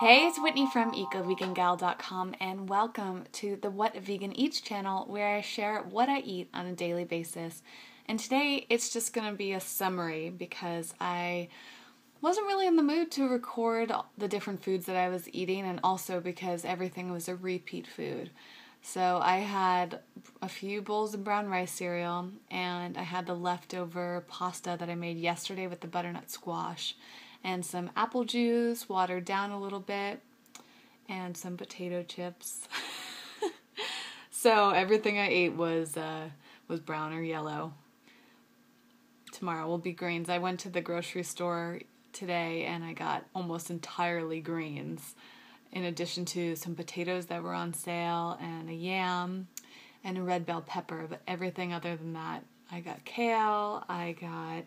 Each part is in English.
Hey, it's Whitney from EcoVeganGal.com and welcome to the What a Vegan Eats channel where I share what I eat on a daily basis. And today it's just going to be a summary because I wasn't really in the mood to record the different foods that I was eating, and also because everything was a repeat food. So I had a few bowls of brown rice cereal and I had the leftover pasta that I made yesterday with the butternut squash, and some apple juice, watered down a little bit, and some potato chips. So everything I ate was brown or yellow. Tomorrow will be greens. I went to the grocery store today and I got almost entirely greens, in addition to some potatoes that were on sale and a yam and a red bell pepper. But everything other than that, I got kale, I got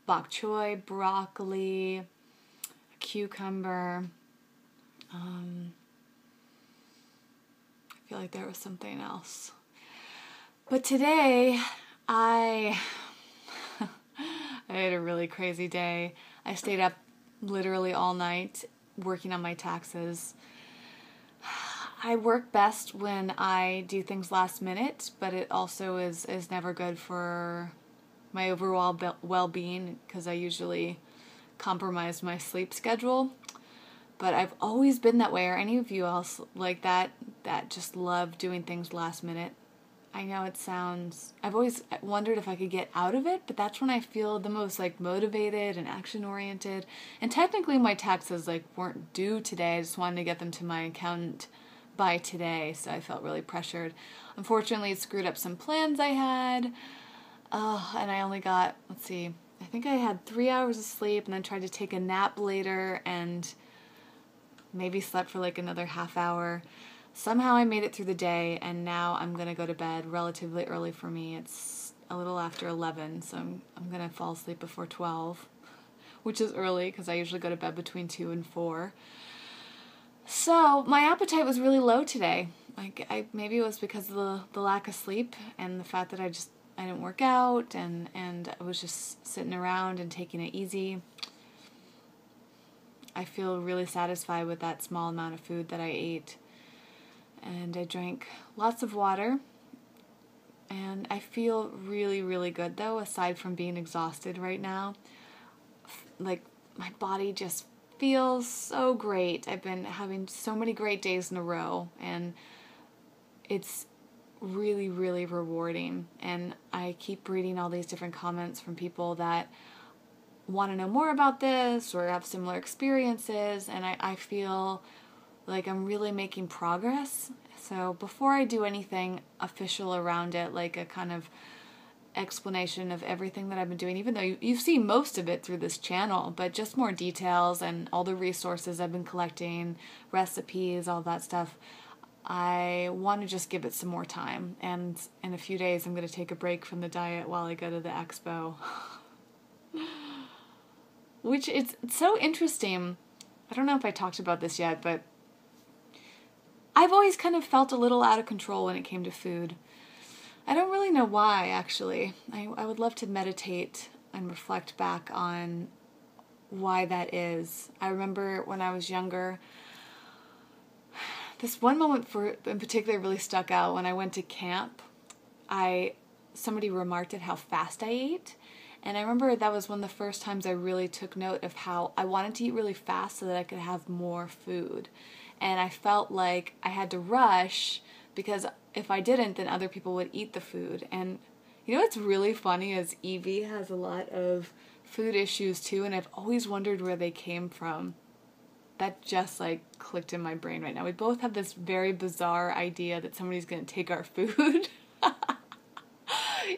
bok choy, broccoli, cucumber. I feel like there was something else. But today, I had a really crazy day. I stayed up literally all night working on my taxes. I work best when I do things last minute, but it also is never good for my overall well-being because I usually compromise my sleep schedule. But I've always been that way. Or any of you else like that just love doing things last minute? I know it sounds, I've always wondered if I could get out of it, but that's when I feel the most motivated and action oriented. And technically my taxes weren't due today. I just wanted to get them to my accountant by today, so I felt really pressured. Unfortunately, it screwed up some plans I had. And I only got, I think I had 3 hours of sleep and then tried to take a nap later and maybe slept for another half hour. Somehow I made it through the day, and now I'm going to go to bed relatively early for me. It's a little after 11, so I'm going to fall asleep before 12, which is early because I usually go to bed between 2 and 4. So my appetite was really low today. Maybe it was because of the lack of sleep and the fact that I didn't work out, and I was just sitting around and taking it easy. I feel really satisfied with that small amount of food that I ate. And I drank lots of water. And I feel really, really good though, aside from being exhausted right now. My body just feels so great. I've been having so many great days in a row, and it's really, really rewarding. And I keep reading all these different comments from people that want to know more about this or have similar experiences, and I feel like I'm really making progress. So before I do anything official around it, like a kind of explanation of everything that I've been doing, even though you've seen most of it through this channel, but just more details and all the resources I've been collecting, recipes, all that stuff, I want to just give it some more time. And in a few days I'm going to take a break from the diet while I go to the expo. Which it's so interesting. I don't know if I talked about this yet, but I've always kind of felt a little out of control when it came to food. I don't really know why, actually. I would love to meditate and reflect back on why that is. I remember when I was younger, this one moment in particular really stuck out. When I went to camp, somebody remarked at how fast I ate. And I remember that was one of the first times I really took note of how I wanted to eat really fast so that I could have more food. And I felt like I had to rush because if I didn't, then other people would eat the food. And you know what's really funny is Evie has a lot of food issues too, and I've always wondered where they came from. That just clicked in my brain right now. We both have this very bizarre idea that somebody's going to take our food.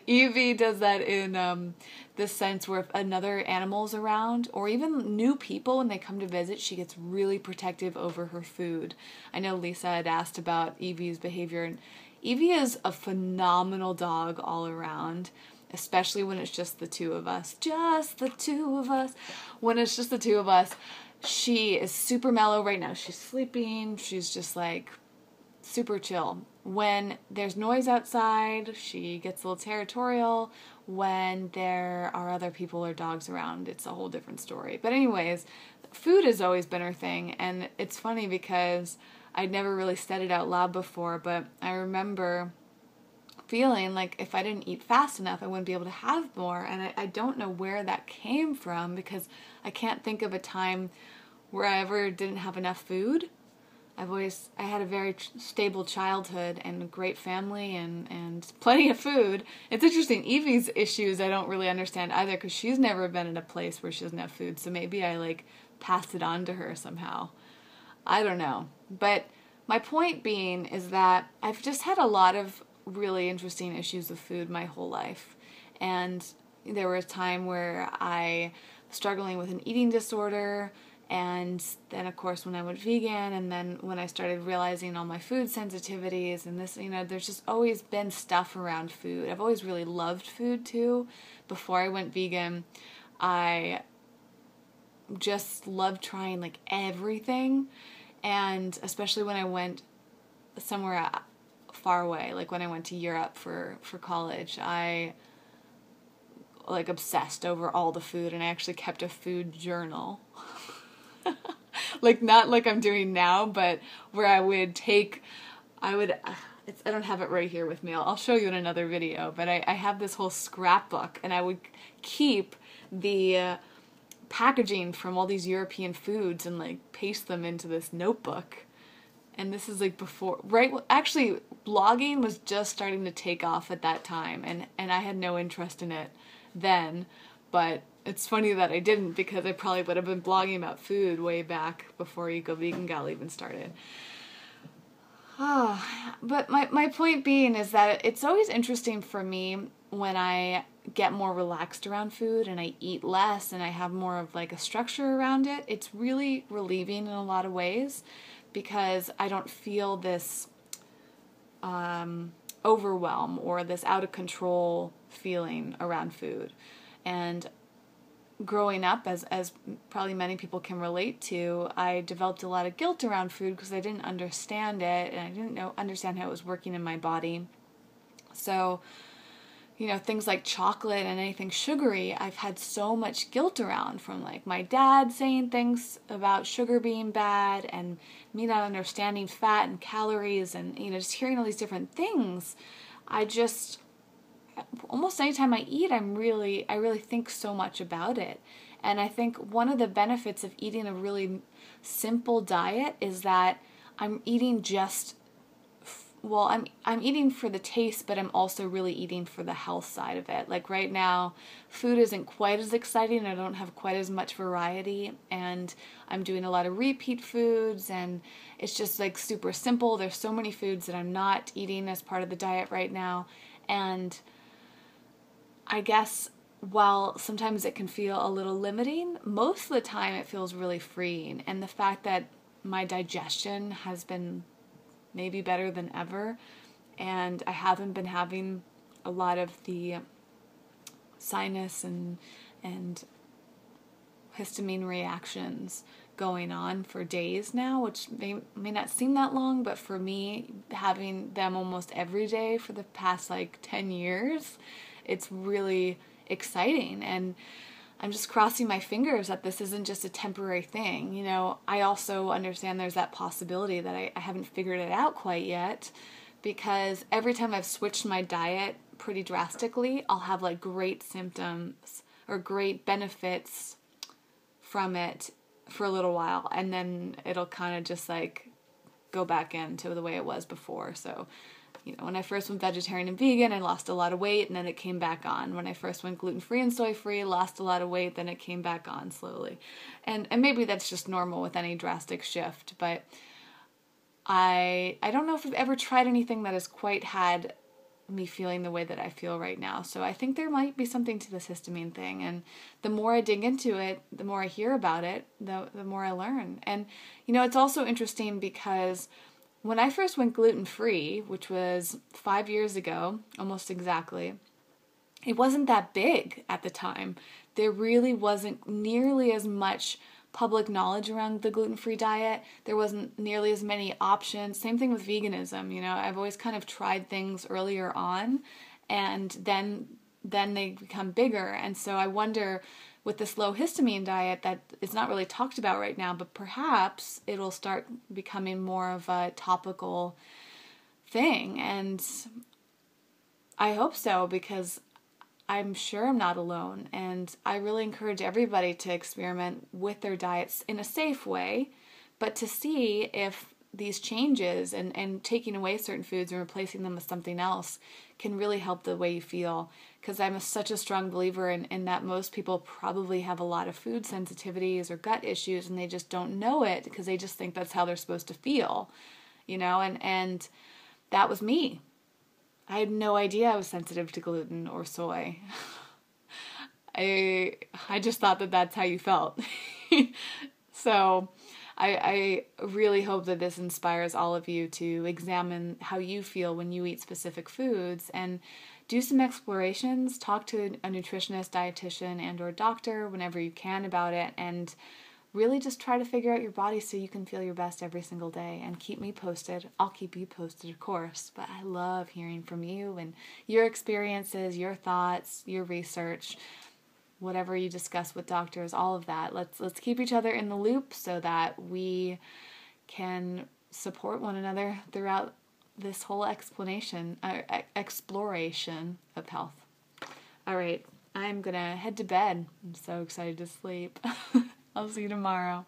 Evie does that in this sense where if another animal's around, or even new people when they come to visit, she gets really protective over her food. I know Lisa had asked about Evie's behavior, and Evie is a phenomenal dog all around, especially when it's just the two of us. Just the two of us. When it's just the two of us, she is super mellow right now. She's sleeping. She's just super chill. When there's noise outside, she gets a little territorial. When there are other people or dogs around, it's a whole different story. But anyways, food has always been her thing, and it's funny because I'd never really said it out loud before, but I remember feeling like if I didn't eat fast enough, I wouldn't be able to have more, and I don't know where that came from, because I can't think of a time where I ever didn't have enough food. I had a very stable childhood and a great family and plenty of food. It's interesting, Evie's issues I don't really understand either, because she's never been in a place where she doesn't have food, so maybe I like passed it on to her somehow. I don't know. But my point being is that I've just had a lot of really interesting issues with food my whole life. And there was a time where I was struggling with an eating disorder, and then of course when I went vegan, and then when I started realizing all my food sensitivities and this, there's just always been stuff around food. I've always really loved food too. Before I went vegan, I just loved trying like everything, and especially when I went somewhere far away, like when I went to Europe for college, I like obsessed over all the food, and I actually kept a food journal. Like not like I'm doing now, but where I don't have it right here with me. I'll show you in another video, but I have this whole scrapbook, and I would keep the packaging from all these European foods and like paste them into this notebook. And this is like before, right? Actually, blogging was just starting to take off at that time, and I had no interest in it then, but it's funny that I didn't, because I probably would have been blogging about food way back before Eco Vegan Gal even started. Oh, but my point being is that it's always interesting for me when I get more relaxed around food and I eat less and I have more of like a structure around it. It's really relieving in a lot of ways, because I don't feel this overwhelm or this out of control feeling around food. And growing up, as probably many people can relate to, I developed a lot of guilt around food because I didn't understand it, and I didn't understand how it was working in my body. So, things like chocolate and anything sugary, I've had so much guilt around, from like my dad saying things about sugar being bad, and me not understanding fat and calories, and just hearing all these different things. Almost anytime I eat, I really think so much about it. And I think one of the benefits of eating a really simple diet is that I'm eating I'm eating for the taste, but I'm also really eating for the health side of it. Like right now, food isn't quite as exciting. I don't have quite as much variety, and I'm doing a lot of repeat foods, and it's just like super simple. There's so many foods that I'm not eating as part of the diet right now, and I guess while sometimes it can feel a little limiting, most of the time it feels really freeing. And the fact that my digestion has been maybe better than ever, and I haven't been having a lot of the sinus and histamine reactions going on for days now, which may not seem that long, but for me, having them almost every day for the past like 10 years, it's really exciting. And I'm just crossing my fingers that this isn't just a temporary thing. I also understand there's that possibility that I haven't figured it out quite yet, because every time I've switched my diet pretty drastically, I'll have like great symptoms or great benefits from it for a little while, and then it'll kind of just like go back into the way it was before. So, when I first went vegetarian and vegan, I lost a lot of weight, and then it came back on. When I first went gluten-free and soy-free, lost a lot of weight, then it came back on slowly. And maybe that's just normal with any drastic shift, but I don't know if I've ever tried anything that has quite had me feeling the way that I feel right now. So I think there might be something to this histamine thing, and the more I dig into it, the more I hear about it, the more I learn. And it's also interesting because when I first went gluten-free, which was 5 years ago, almost exactly, it wasn't that big at the time. There really wasn't nearly as much public knowledge around the gluten-free diet. There wasn't nearly as many options. Same thing with veganism. I've always kind of tried things earlier on, and then they become bigger. And so I wonder, with this low histamine diet that is not really talked about right now, but perhaps it'll start becoming more of a topical thing. And I hope so, because I'm sure I'm not alone. And I really encourage everybody to experiment with their diets in a safe way, but to see if these changes and taking away certain foods and replacing them with something else can really help the way you feel. Because I'm such a strong believer in that most people probably have a lot of food sensitivities or gut issues, and they just don't know it because they just think that's how they're supposed to feel, and that was me. I had no idea I was sensitive to gluten or soy. I just thought that that's how you felt. So I really hope that this inspires all of you to examine how you feel when you eat specific foods and do some explorations. Talk to a nutritionist, dietitian, and or doctor whenever you can about it, and really just try to figure out your body so you can feel your best every single day. And keep me posted. I'll keep you posted, of course, but I love hearing from you and your experiences, your thoughts, your research, whatever you discuss with doctors, all of that. Let's keep each other in the loop so that we can support one another throughout this whole exploration of health. All right, I'm gonna head to bed. I'm so excited to sleep. I'll see you tomorrow.